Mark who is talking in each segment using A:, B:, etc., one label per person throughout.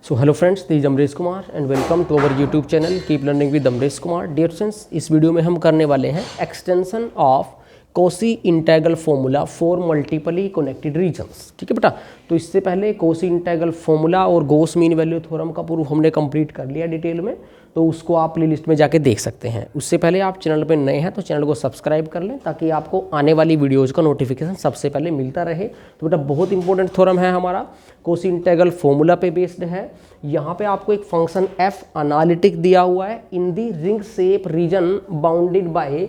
A: So hello friends, this is Amresh Kumar and welcome to our YouTube channel Keep Learning with Amresh Kumar. Dear friends, इस video में हम करने वाले हैं extension of Cauchy integral formula for multiply connected regions. ठीक है बेटा, तो इससे पहले कोसी इंटेग्रल फॉर्मूला और गॉस मीन वैल्यू थ्योरम का प्रूफ हमने कंप्लीट कर लिया डिटेल में, तो उसको आप प्ले लिस्ट में जाके देख सकते हैं। उससे पहले आप चैनल पर नए हैं तो चैनल को सब्सक्राइब कर लें ताकि आपको आने वाली वीडियोज़ का नोटिफिकेशन सबसे पहले मिलता रहे। तो बेटा बहुत इंपॉर्टेंट थ्योरम है हमारा, कोसी इंटेग्रल फॉर्मूला पे बेस्ड है। यहाँ पे आपको एक फंक्शन एफ एनालिटिक दिया हुआ है in the ring shape region bounded by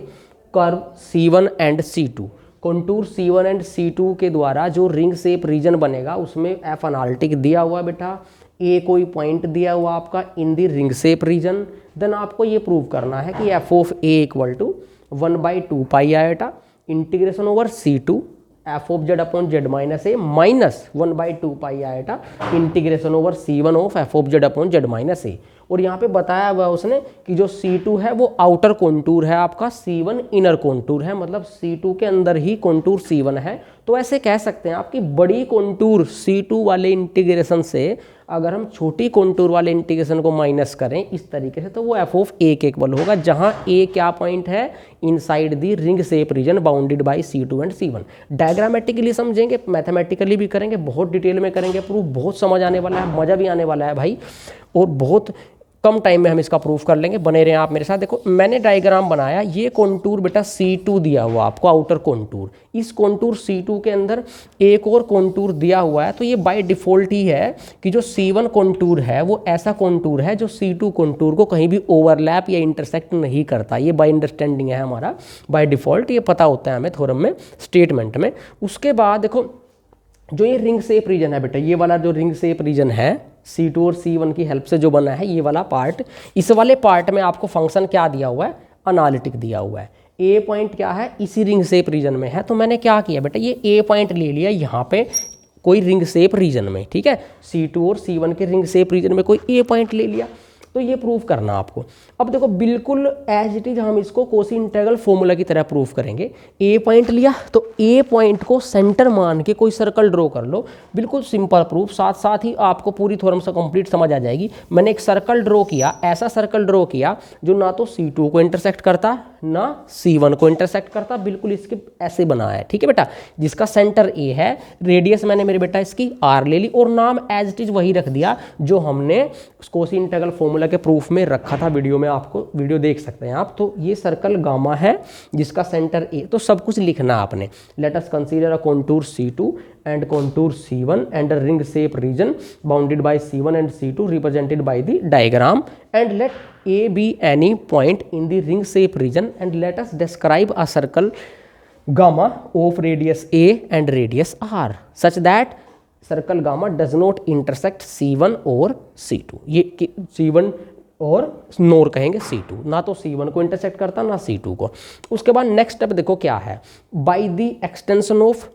A: curve C1 and C2। Contour C1 and C2 के द्वारा जो रिंग शेप रीजन बनेगा उसमें एफ एनालिटिक दिया हुआ है बेटा। ए कोई पॉइंट दिया हुआ आपका in the ring shape region. Then आपको ये प्रूव करना है कि f of A equal to 1/2 pi iota integration over C2 f of z upon z minus a minus 1/2 pi iota integration over C1 of f of z upon z minus a. और यहाँ पे बताया हुआ उसने कि जो C2 है वो आउटर कॉन्टूर है आपका, C1 इनर कॉन्टूर है, मतलब C2 के अंदर ही कॉन्टूर C1 है। तो ऐसे कह सकते हैं आपकी बड़ी कॉन्टूर C2 वाले इंटीग्रेशन से अगर हम छोटी कॉन्टूर वाले इंटीग्रेशन को माइनस करें इस तरीके से तो वो एफ ऑफ ए के इक्वल होगा, जहां ए क्या पॉइंट है inside the ring shape region bounded bye C2 and C1। Diagrammatically समझेंगे, मैथमेटिकली भी करेंगे, बहुत डिटेल में करेंगे प्रूफ, बहुत समझ आने वाला है, मज़ा भी आने वाला है भाई, और बहुत कम टाइम में हम इसका प्रूफ कर लेंगे। बने रहें आप मेरे साथ। देखो मैंने डायग्राम बनाया, ये कॉन्टूर बेटा C2 दिया हुआ आपको आउटर कॉन्टूर, इस कॉन्टूर C2 के अंदर एक और कॉन्टूर दिया हुआ है। तो ये बाय डिफ़ॉल्ट ही है कि जो C1 कॉन्टूर है वो ऐसा कॉन्टूर है जो C2 कॉन्टूर को कहीं भी ओवरलैप या इंटरसेक्ट नहीं करता। ये बाय अंडरस्टैंडिंग है हमारा, बाय डिफ़ॉल्ट ये पता होता है हमें थ्योरम में, स्टेटमेंट में। उसके बाद देखो जो ये रिंग शेप रीजन है बेटा, ये वाला जो रिंग शेप रीजन है C2 और C1 की हेल्प से जो बना है ये वाला पार्ट, इस वाले पार्ट में आपको फंक्शन क्या दिया हुआ है, एनालिटिक दिया हुआ है। ए पॉइंट क्या है इसी रिंग शेप रीजन में है, तो मैंने क्या किया बेटा ये ए पॉइंट ले लिया यहाँ पे कोई रिंग शेप रीजन में। ठीक है, C2 और C1 के रिंग शेप रीजन में कोई ए पॉइंट ले लिया, तो ये प्रूफ करना आपको। अब देखो बिल्कुल एज इट इज हम इसको कोसी इंटेग्रल फॉर्मूला की तरह प्रूफ करेंगे। ए पॉइंट लिया तो ए पॉइंट को सेंटर मान के कोई सर्कल ड्रॉ कर लो, बिल्कुल सिंपल प्रूफ, साथ साथ ही आपको पूरी थ्योरम से कंप्लीट समझ आ जाएगी। मैंने एक सर्कल ड्रॉ किया, ऐसा सर्कल ड्रॉ किया जो ना तो C2 को इंटरसेक्ट करता ना C1 को इंटरसेक्ट करता, बिल्कुल इसके ऐसे बना है। ठीक है बेटा, जिसका सेंटर ए है, रेडियस मैंने मेरे बेटा इसकी R ले ली और नाम एज इट इज वही रख दिया जो हमने कोसी इंटेग्रल फॉर्मूला के प्रूफ में रखा था। वीडियो में आपको वीडियो देख सकते हैं आप। तो ये सर्कल गामा है जिसका सेंटर ए, तो सब कुछ लिखना आपने। Let us consider a contour C2 and contour C1 and a ring shape region bounded by C1 and C2 represented by the diagram, and let A be any point in the ring shape region, and let us describe a circle gamma of radius A and radius R such that circle gamma does not intersect C1 or C2। ये C1 और नोर कहेंगे C2, ना तो C1 को intersect करता ना C2 को। उसके बाद नेक्स्ट स्टेप देखो क्या है, by the extension of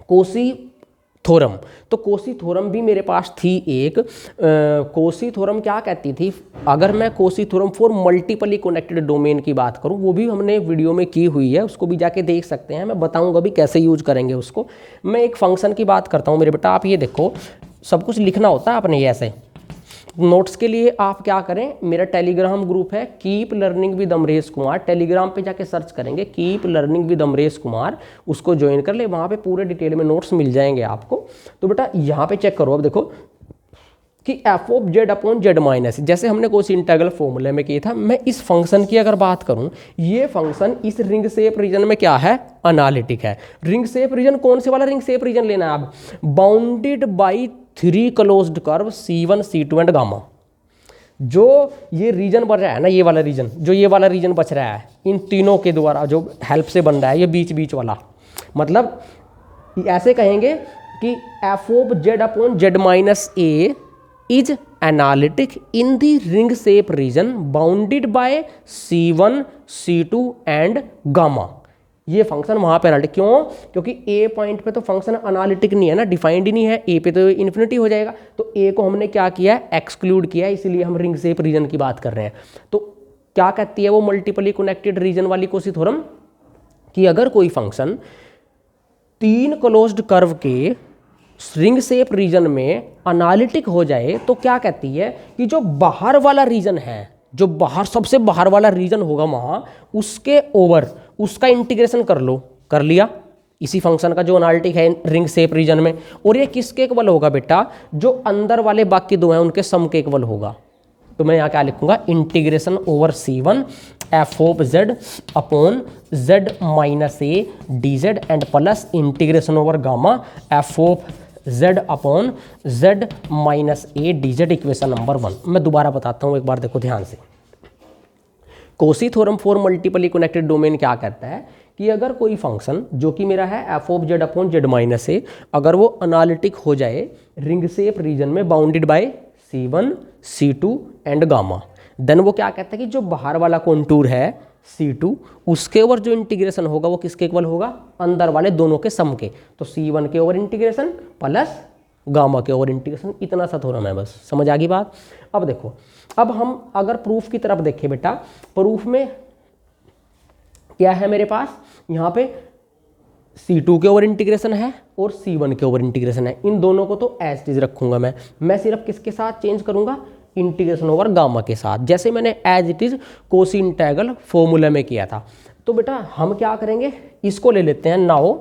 A: Kosi theorem. तो कोसी थ्योरम भी मेरे पास थी एक। कोसी थ्योरम क्या कहती थी, अगर मैं Cauchy theorem for multiply connected domain की बात करूं, वो भी हमने वीडियो में की हुई है, उसको भी जाके देख सकते हैं। मैं बताऊंगा भी कैसे यूज करेंगे उसको। मैं एक फंक्शन की बात करता हूं मेरे बेटा, आप ये देखो सब कुछ लिखना होता है आपने ये ऐसे। नोट्स के लिए आप क्या करें, मेरा टेलीग्राम ग्रुप है keep learning with Amresh Kumar, Telegram पे जाके सर्च करेंगे keep learning with Amresh Kumar, उसको ज्वाइन कर ले, वहाँ पे पूरे डिटेल में नोट्स मिल जाएंगे आपको। तो बेटा यहाँ पे चेक करो, अब देखो कि f of z upon z minus, जैसे हमने कोसी इंटेग्रल फॉर्मूले में किया था, मैं इस फंक्शन की अगर बात करूं, ये फंक्शन इस रिंग शेप रीजन में क्या है, एनालिटिक है। रिंग शेप रीजन कौन से वाला रिंग शेप रीजन लेना है आप, bounded by 3 closed curve C1 C2 and gamma. जो ये रीजन बच रहा है ना, ये वाला रीजन, जो ये वाला रीजन बच रहा है इन तीनों के द्वारा जो हेल्प से बन रहा है, ये बीच बीच वाला, मतलब ऐसे कहेंगे कि f of z upon z minus A is analytic in the ring shape region bounded by C1 C2 and gamma. ये फंक्शन वहाँ पे एनालिटिक क्यों, क्योंकि ए पॉइंट पे तो फंक्शन एनालिटिक नहीं है ना, डिफाइंड ही नहीं है, ए पे तो इन्फिनिटी हो जाएगा। तो ए को हमने क्या किया है, एक्सक्लूड किया है, इसीलिए हम रिंग शेप रीजन की बात कर रहे हैं। तो क्या कहती है वो मल्टीपली कनेक्टेड रीजन वाली कोसी थ्योरम, कि अगर कोई फंक्शन 3 क्लोज्ड कर्व के रिंग शेप रीजन में अनालिटिक हो जाए तो क्या कहती है कि जो बाहर वाला रीजन है, जो बाहर सबसे बाहर वाला रीजन होगा वहाँ, उसके ओवर उसका इंटीग्रेशन कर लो, कर लिया इसी फंक्शन का जो अनालिटिक है रिंग शेप रीजन में। और ये किसके इक्वल होगा बेटा, जो अंदर वाले बाकी दो हैं उनके सम के इक्वल होगा। तो मैं यहाँ क्या लिखूंगा, integration over C1 F of z upon z minus A D Z and plus integration over gamma f of z upon z minus A D Z, equation number 1। मैं दोबारा बताता हूँ एक बार, देखो ध्यान से। Cauchy theorem for multiply connected domain क्या कहता है कि अगर कोई फंक्शन जो कि मेरा है f of z upon z minus a, अगर वो अनालिटिक हो जाए रिंग शेप रीजन में bounded by C1 C2 and gamma, then वो क्या कहता है कि जो बाहर वाला कॉन्टूर है C2 उसके ओवर जो इंटीग्रेशन होगा वो किसके इक्वल होगा, अंदर वाले दोनों के सम के। तो C1 के ओवर इंटीग्रेशन प्लस गामा के ओवर इंटीग्रेशन, इतना सा थोड़ा मैं बस, समझ आ गई बात। अब देखो, अब हम अगर प्रूफ की तरफ देखें बेटा, प्रूफ में क्या है मेरे पास, यहाँ पे C2 के ओवर इंटीग्रेशन है और C1 के ओवर इंटीग्रेशन है। इन दोनों को तो एज इट इज रखूंगा मैं सिर्फ किसके साथ चेंज करूंगा, इंटीग्रेशन ओवर गामा के साथ, जैसे मैंने as it is Cauchy integral formula में किया था। तो बेटा हम क्या करेंगे, इसको ले लेते हैं नाउ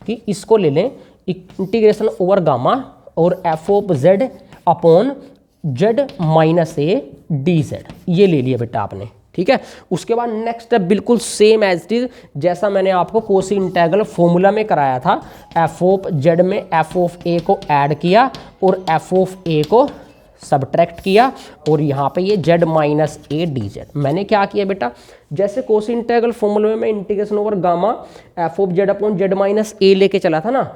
A: कि इसको ले लें इंटीग्रेशन ओवर गामा और F of z upon z minus A D Z, ये ले लिया बेटा आपने, ठीक है। उसके बाद नेक्स्ट स्टेप बिल्कुल सेम एज इट इज जैसा मैंने आपको कोसी इंटेग्रल फॉर्मूला में कराया था, एफ ऑफ जेड में एफ ऑफ ए को ऐड किया और एफ ऑफ ए को सब्ट्रैक्ट किया, और यहाँ पे ये Z minus A D Z. मैंने क्या किया बेटा, जैसे कोसी इंटेग्रल फॉर्मूला में मैं integration over gamma f of z upon z minus a लेके चला था ना,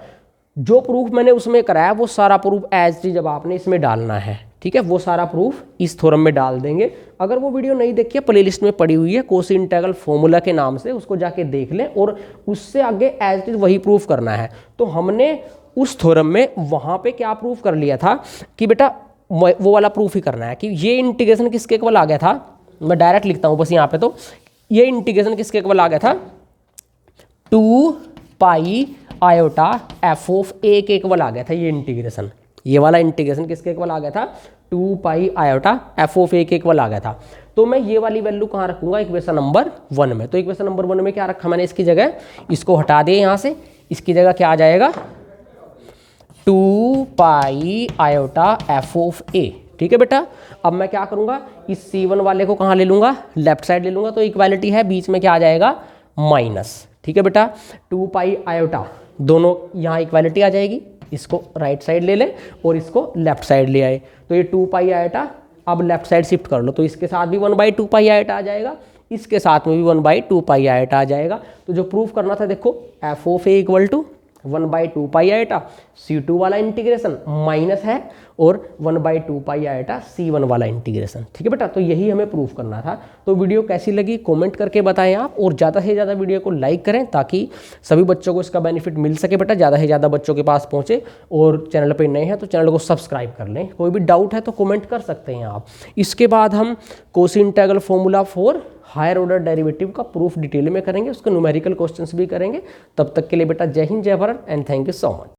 A: जो प्रूफ मैंने उसमें कराया वो सारा प्रूफ एज इट इज जब आपने इसमें डालना है, ठीक है। वो सारा प्रूफ इस थ्योरम में डाल देंगे। अगर वो वीडियो नहीं देखी है, प्लेलिस्ट में पड़ी हुई है कोसी इंटेग्रल फॉर्मूला के नाम से, उसको जाके देख लें और उससे आगे एज इट इज वही प्रूफ करना है। तो हमने उस थ्योरम में वहाँ पे क्या प्रूफ कर लिया था कि बेटा वो वाला प्रूफ ही करना है कि ये इंटीग्रेशन किसके इक्वल आ गया था। मैं डायरेक्ट लिखता हूँ बस यहाँ पे, तो ये इंटीग्रेशन किसके इक्वल आ गया था, 2 पाई आयोटा एफ ऑफ ए के इक्वल आ गया था ये इंटीग्रेशन। ये वाला इंटीग्रेशन किसके इक्वल आ गया था, 2 पाई आयोटा एफ ऑफ ए के इक्वल आ गया था। तो मैं ये वाली वैल्यू कहाँ रखूंगा, इक्वेशन नंबर 1 में। तो इक्वेशन नंबर 1 में क्या रखा मैंने, इसकी जगह इसको हटा दिया यहाँ से, इसकी जगह क्या आ जाएगा, 2 पाई आयोटा एफ ऑफ ए, ठीक है बेटा। अब मैं क्या करूँगा, इस C1 वाले को कहाँ ले लूँगा, लेफ्ट साइड ले लूँगा, तो इक्वालिटी है, बीच में क्या आ जाएगा, माइनस, ठीक है बेटा। 2 पाई आयोटा, दोनों यहाँ इक्वालिटी आ जाएगी, इसको राइट साइड ले लें और इसको लेफ्ट साइड ले आए, तो ये 2 पाई आयोटा अब लेफ्ट साइड शिफ्ट कर लो, तो इसके साथ भी 1/2 पाई आयोटा आ जाएगा, इसके साथ में भी 1/2 पाई आयोटा आ जाएगा। तो जो प्रूफ करना था देखो, F of A equal to 1/2 pi iota C2 वाला इंटीग्रेशन माइनस है और 1/2 पाई आयोटा C1 वाला इंटीग्रेशन, ठीक है बेटा। तो यही हमें प्रूफ करना था। तो वीडियो कैसी लगी कमेंट करके बताएं आप, और ज़्यादा से ज़्यादा वीडियो को लाइक करें ताकि सभी बच्चों को इसका बेनिफिट मिल सके बेटा, ज़्यादा से ज़्यादा बच्चों के पास पहुँचे। और चैनल पर नए हैं तो चैनल को सब्सक्राइब कर लें। कोई भी डाउट है तो कमेंट कर सकते हैं आप। इसके बाद हम Cauchy integral formula for higher order derivative का प्रूफ डिटेल में करेंगे, उसके न्यूमेरिकल क्वेश्चंस भी करेंगे। तब तक के लिए बेटा जय हिंद, जय Bharat and thank you so much.